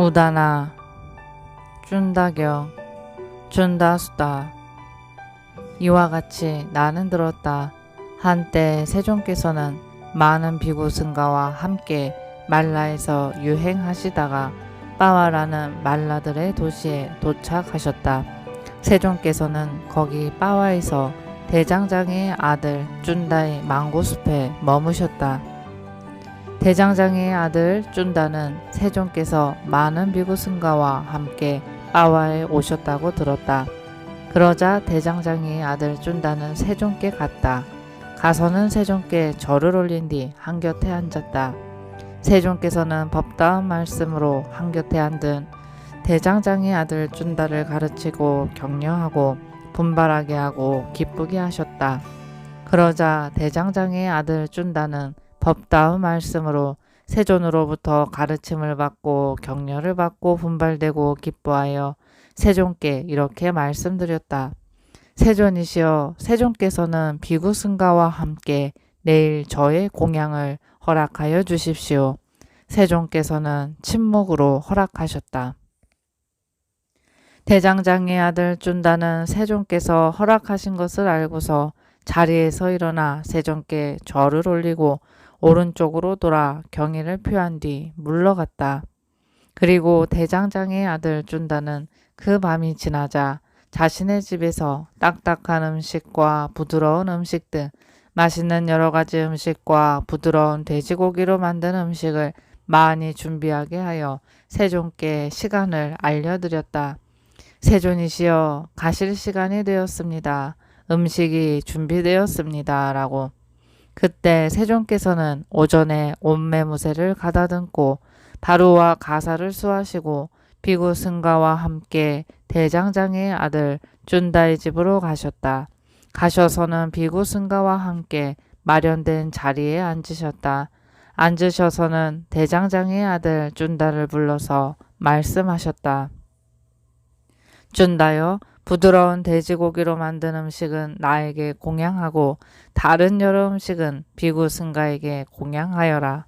우다나 쭌다겨 쭌다수다. 이와 같이 나는 들었다. 한때 세종께서는 많은 비구 승가와 함께 말라에서 유행하시다가 빠와라는 말라들의 도시에 도착하셨다. 세종께서는 거기 빠와에서 대장장이의 아들 쭌다의 망고숲에 머무셨다. 대장장이의 아들 쭌다는 세종께서 많은 비구 승가와 함께 빠와에 오셨다고 들었다. 그러자 대장장이의 아들 쭌다는 세종께 갔다. 가서는 세종께 절을 올린 뒤 한곁에 앉았다. 세종께서는 법다운 말씀으로 한곁에 앉은 대장장이의 아들 쭌다를 가르치고 격려하고 분발하게 하고 기쁘게 하셨다. 그러자 대장장이의 아들 쭌다는 법다운 말씀으로 세존으로부터 가르침을 받고 격려를 받고 분발되고 기뻐하여 세종께 이렇게 말씀드렸다. 세존이시여, 세종께서는 비구 승가와 함께 내일 저의 공양을 허락하여 주십시오. 세종께서는 침묵으로 허락하셨다. 대장장이의 아들 쭌다는 세종께서 허락하신 것을 알고서 자리에서 일어나 세종께 절을 올리고 오른쪽으로 돌아 경의를 표한 뒤 물러갔다. 그리고 대장장이의 아들 쭌다는 그 밤이 지나자 자신의 집에서 딱딱한 음식과 부드러운 음식 등 맛있는 여러 가지 음식과 부드러운 돼지고기로 만든 음식을 많이 준비하게 하여 세종께 시간을 알려드렸다. 세존이시여, 가실 시간이 되었습니다. 음식이 준비되었습니다. 라고. 그때 세종께서는 오전에 온매무새를 가다듬고 바루와 가사를 수하시고 비구 승가와 함께 대장장이의 아들 쭌다의 집으로 가셨다. 가셔서는 비구 승가와 함께 마련된 자리에 앉으셨다. 앉으셔서는 대장장이의 아들 쭌다를 불러서 말씀하셨다. 쭌다여, 부드러운 돼지고기로 만든 음식은 나에게 공양하고 다른 여러 음식은 비구 승가에게 공양하여라.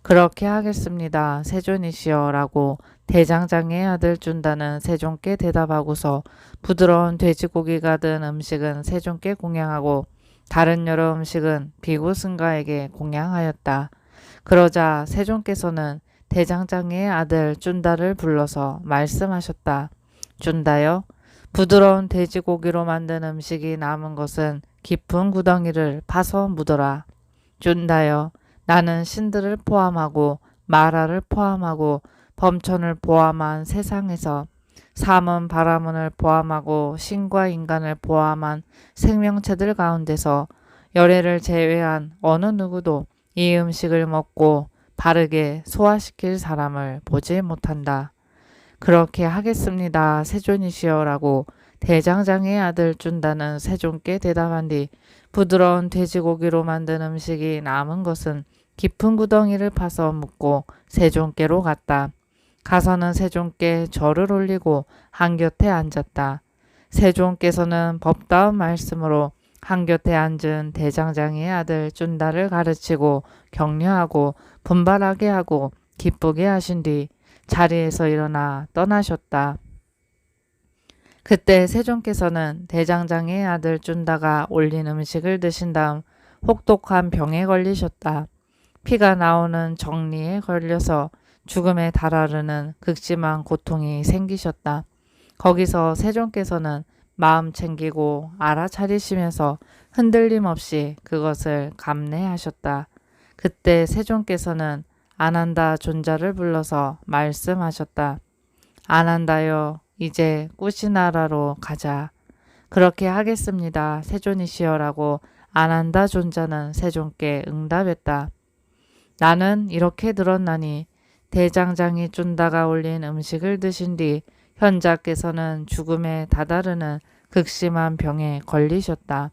그렇게 하겠습니다. 세존이시여. 라고 대장장이의 아들 쭌다는 세종께 대답하고서 부드러운 돼지고기가 든 음식은 세종께 공양하고 다른 여러 음식은 비구 승가에게 공양하였다. 그러자 세종께서는 대장장이의 아들 쭌다를 불러서 말씀하셨다. 쭌다여, 부드러운 돼지고기로 만든 음식이 남은 것은 깊은 구덩이를 파서 묻어라. 쭌다여, 나는 신들을 포함하고 마라를 포함하고 범천을 포함한 세상에서 사문 바라문을 포함하고 신과 인간을 포함한 생명체들 가운데서 열애를 제외한 어느 누구도 이 음식을 먹고 바르게 소화시킬 사람을 보지 못한다. 그렇게 하겠습니다. 세존이시여. 라고 대장장이의 아들 쭌다는 세종께 대답한 뒤 부드러운 돼지고기로 만든 음식이 남은 것은 깊은 구덩이를 파서 묻고 세종께로 갔다. 가서는 세종께 절을 올리고 한곁에 앉았다. 세종께서는 법다운 말씀으로 한곁에 앉은 대장장이의 아들 쭌다를 가르치고 격려하고 분발하게 하고 기쁘게 하신 뒤 자리에서 일어나 떠나셨다. 그때 세종께서는 대장장이의 아들 쭌다가 올린 음식을 드신 다음 혹독한 병에 걸리셨다. 피가 나오는 정리에 걸려서 죽음에 달하르는 극심한 고통이 생기셨다. 거기서 세종께서는 마음 챙기고 알아차리시면서 흔들림 없이 그것을 감내하셨다. 그때 세종께서는 아난다 존자를 불러서 말씀하셨다. 아난다여, 이제 꾸시나라로 가자. 그렇게 하겠습니다. 세존이시여. 라고 아난다 존자는 세종께 응답했다. 나는 이렇게 들었나니 대장장이 쭌다가 올린 음식을 드신 뒤 현자께서는 죽음에 다다르는 극심한 병에 걸리셨다.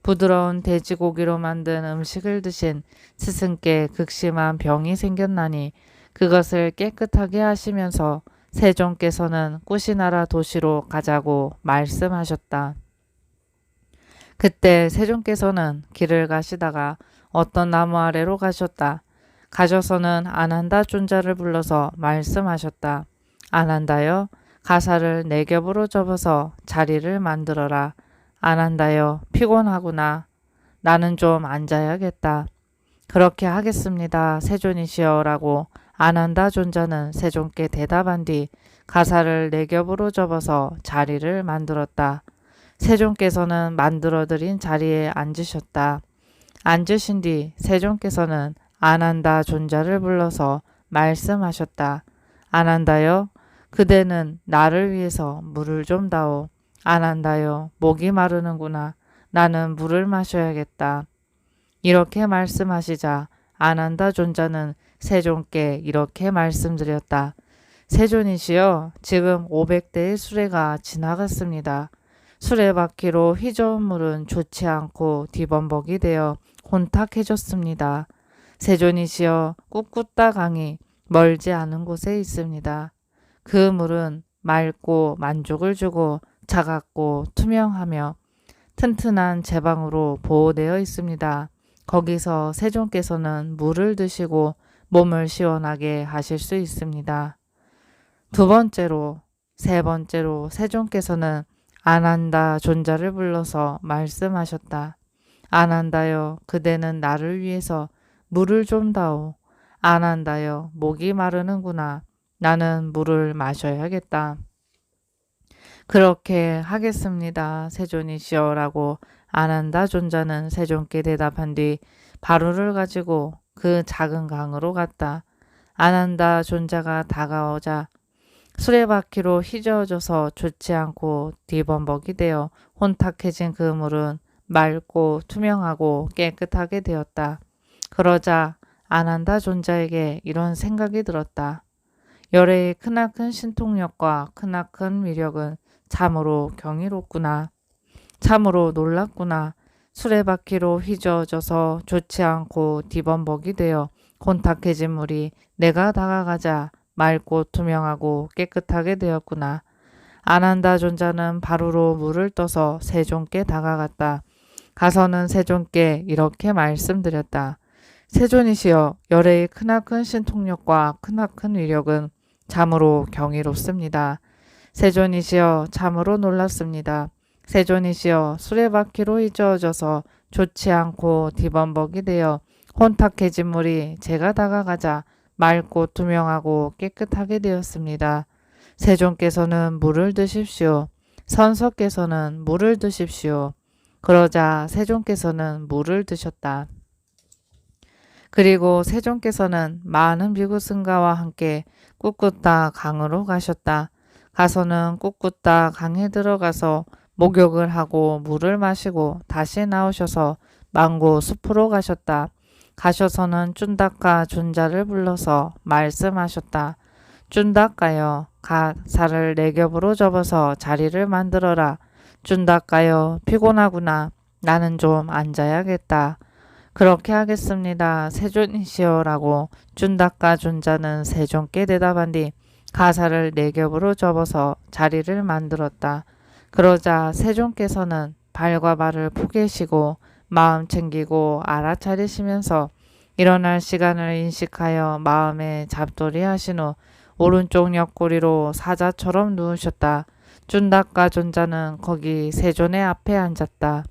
부드러운 돼지고기로 만든 음식을 드신 스승께 극심한 병이 생겼나니 그것을 깨끗하게 하시면서 세종께서는 꾸시나라 도시로 가자고 말씀하셨다. 그때 세종께서는 길을 가시다가 어떤 나무 아래로 가셨다. 가셔서는 아난다 존자를 불러서 말씀하셨다. 안 한다요. 가사를 네 겹으로 접어서 자리를 만들어라. 안 한다요. 피곤하구나. 나는 좀 앉아야겠다. 그렇게 하겠습니다. 세존이시여 라고 안 한다 존자는 세존께 대답한 뒤 가사를 네 겹으로 접어서 자리를 만들었다. 세존께서는 만들어드린 자리에 앉으셨다. 앉으신 뒤 세존께서는 안 한다 존자를 불러서 말씀하셨다. 안 한다요. 그대는 나를 위해서 물을 좀 다오. 안 한다요. 목이 마르는구나. 나는 물을 마셔야겠다. 이렇게 말씀하시자 안 한다 존자는 세존께 이렇게 말씀드렸다. 세존이시여, 지금 500대의 수레가 지나갔습니다. 수레바퀴로 휘저은 물은 좋지 않고 뒤범벅이 되어 혼탁해졌습니다. 세존이시여, 꿋꿋다 강이 멀지 않은 곳에 있습니다. 그 물은 맑고 만족을 주고 차갑고 투명하며 튼튼한 제방으로 보호되어 있습니다. 거기서 세존께서는 물을 드시고 몸을 시원하게 하실 수 있습니다. 두 번째로, 세 번째로 세존께서는 안 한다 존자를 불러서 말씀하셨다. 안 한다요. 그대는 나를 위해서 물을 좀 다오. 안 한다요. 목이 마르는구나. 나는 물을 마셔야겠다. 그렇게 하겠습니다. 세존이시여 라고 안 한다 존자는 세존께 대답한 뒤 바루를 가지고 그 작은 강으로 갔다. 안 한다 존자가 다가오자 수레바퀴로 휘저어져서 좋지 않고 뒤범벅이 되어 혼탁해진 그 물은 맑고 투명하고 깨끗하게 되었다. 그러자 안 한다 존자에게 이런 생각이 들었다. 열애의 크나큰 신통력과 크나큰 위력은 참으로 경이롭구나. 참으로 놀랍구나. 수레바퀴로 휘저어져서 좋지 않고 뒤범벅이 되어 혼탁해진 물이 내가 다가가자 맑고 투명하고 깨끗하게 되었구나. 안 한다 존자는 바루로 물을 떠서 세존께 다가갔다. 가서는 세존께 이렇게 말씀드렸다. 세존이시여, 열애의 크나큰 신통력과 크나큰 위력은 참으로 경이롭습니다. 세존이시여, 참으로 놀랍습니다. 세존이시여, 수레바퀴로 휘저어져서 좋지 않고 뒤범벅이 되어 혼탁해진 물이 제가 다가가자 맑고 투명하고 깨끗하게 되었습니다. 세존께서는 물을 드십시오. 선서께서는 물을 드십시오. 그러자 세존께서는 물을 드셨다. 그리고 세존께서는 많은 비구승가와 함께 꿋꿋다 강으로 가셨다. 가서는 꿋꿋다 강에 들어가서 목욕을 하고 물을 마시고 다시 나오셔서 망고 숲으로 가셨다. 가셔서는 쭌다까 존자를 불러서 말씀하셨다. 쭌다까여, 가사를 네 겹으로 접어서 자리를 만들어라. 쭌다까여, 피곤하구나. 나는 좀 앉아야겠다. 그렇게 하겠습니다. 세존이시여 라고 쭌다까 존자는 세존께 대답한 뒤 가사를 네 겹으로 접어서 자리를 만들었다. 그러자 세존께서는 발과 발을 포개시고 마음 챙기고 알아차리시면서 일어날 시간을 인식하여 마음에 잡돌이 하신 후 오른쪽 옆구리로 사자처럼 누우셨다. 쭌다까 존자는 거기 세존의 앞에 앉았다.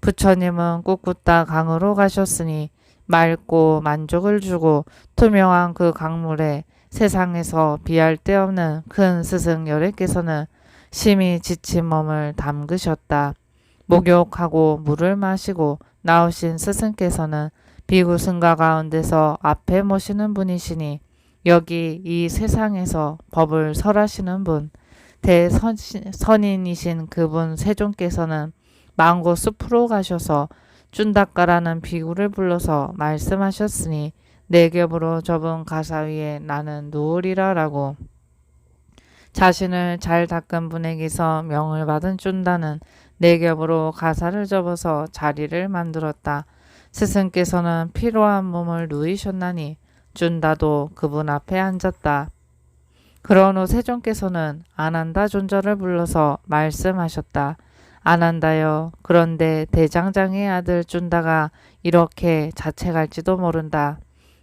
부처님은 꿋꿋다 강으로 가셨으니 맑고 만족을 주고 투명한 그 강물에 세상에서 비할 데 없는 큰 스승 열애께서는 심히 지친 몸을 담그셨다. 목욕하고 물을 마시고 나오신 스승께서는 비구 승가 가운데서 앞에 모시는 분이시니 여기 이 세상에서 법을 설하시는 분, 대선인이신 그분 세존께서는 망고 숲으로 가셔서 쭌다까라는 비구를 불러서 말씀하셨으니 네 겹으로 접은 가사 위에 나는 누우리라 라고 자신을 잘 닦은 분에게서 명을 받은 쭌다는 네 겹으로 가사를 접어서 자리를 만들었다. 스승께서는 피로한 몸을 누이셨나니 쭌다도 그분 앞에 앉았다. 그런 후 세존께서는 안 한다 존자를 불러서 말씀하셨다. 안 한다요. 그런데 대장장의 아들 쭌다가 이렇게 자책할지도 모른다.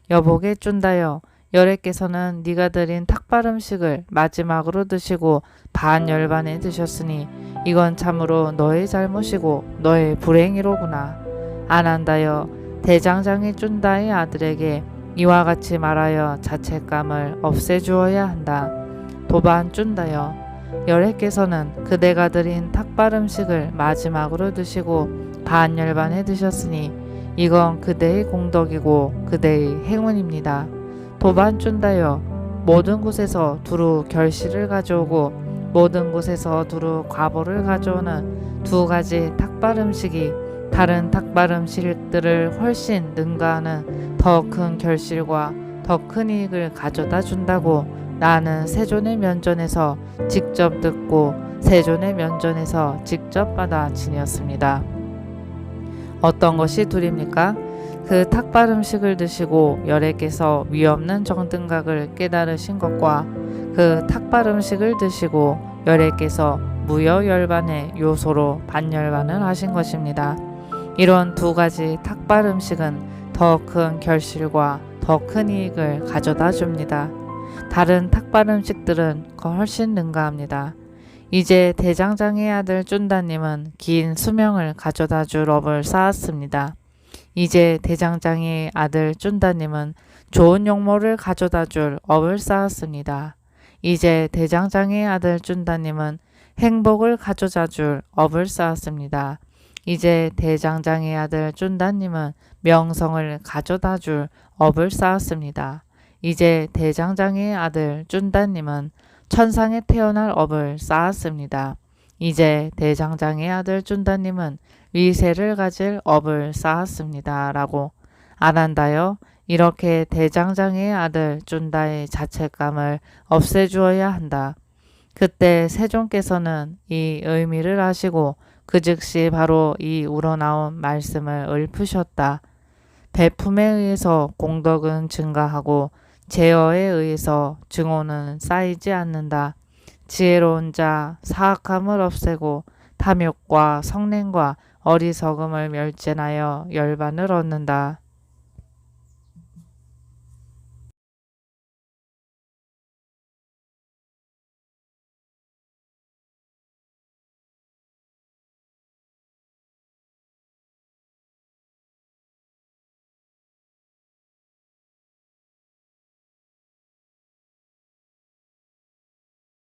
여보게 쭌다요. 여래께서는 네가 드린 탁발 음식을 마지막으로 드시고 반열반에 드셨으니 이건 참으로 너의 잘못이고 너의 불행이로구나. 아난다여 대장장이 쭌다의 아들에게 이와 같이 말하여 자책감을 없애주어야 한다. 도반 쭌다여 여래께서는 그대가 드린 탁발 음식을 마지막으로 드시고 반열반에 드셨으니 이건 그대의 공덕이고 그대의 행운입니다. 도반 쭌다여 모든 곳에서 두루 결실을 가져오고 모든 곳에서 두루 과보를 가져오는 두 가지 탁발 음식이 다른 탁발 음식들을 훨씬 능가하는 더 큰 결실과 더 큰 이익을 가져다 준다고 나는 세존의 면전에서 직접 듣고 세존의 면전에서 직접 받아 지녔습니다. 어떤 것이 둘입니까? 그 탁발 음식을 드시고 여래께서 위없는 정등각을 깨달으신 것과 그 탁발 음식을 드시고 여래께서 무여열반의 요소로 반열반을 하신 것입니다. 이런 두 가지 탁발 음식은 더 큰 결실과 더 큰 이익을 가져다 줍니다. 다른 탁발 음식들은 훨씬 능가합니다. 이제 대장장이의 아들 쭌다님은 긴 수명을 가져다 줄 업을 쌓았습니다. 이제 대장장이의 아들 쭌다님은 좋은 용모를 가져다 줄 업을 쌓았습니다. 이제 대장장이의 아들 쭌다님은 행복을 가져다 줄 업을 쌓았습니다. 이제 대장장이의 아들 쭌다님은 명성을 가져다 줄 업을 쌓았습니다. 이제 대장장이의 아들 쭌다님은 천상에 태어날 업을 쌓았습니다. 이제 대장장이의 아들 쭌다님은 위세를 가질 업을 쌓았습니다. 라고 아난다여 이렇게 대장장이의 아들 쭌다의 자책감을 없애주어야 한다. 그때 세존께서는 이 의미를 아시고 그 즉시 바로 이 우러나온 말씀을 읊으셨다. 배품에 의해서 공덕은 증가하고 제어에 의해서 증오는 쌓이지 않는다. 지혜로운 자 사악함을 없애고 탐욕과 성냄과 어리석음을 멸제하여 열반을 얻는다.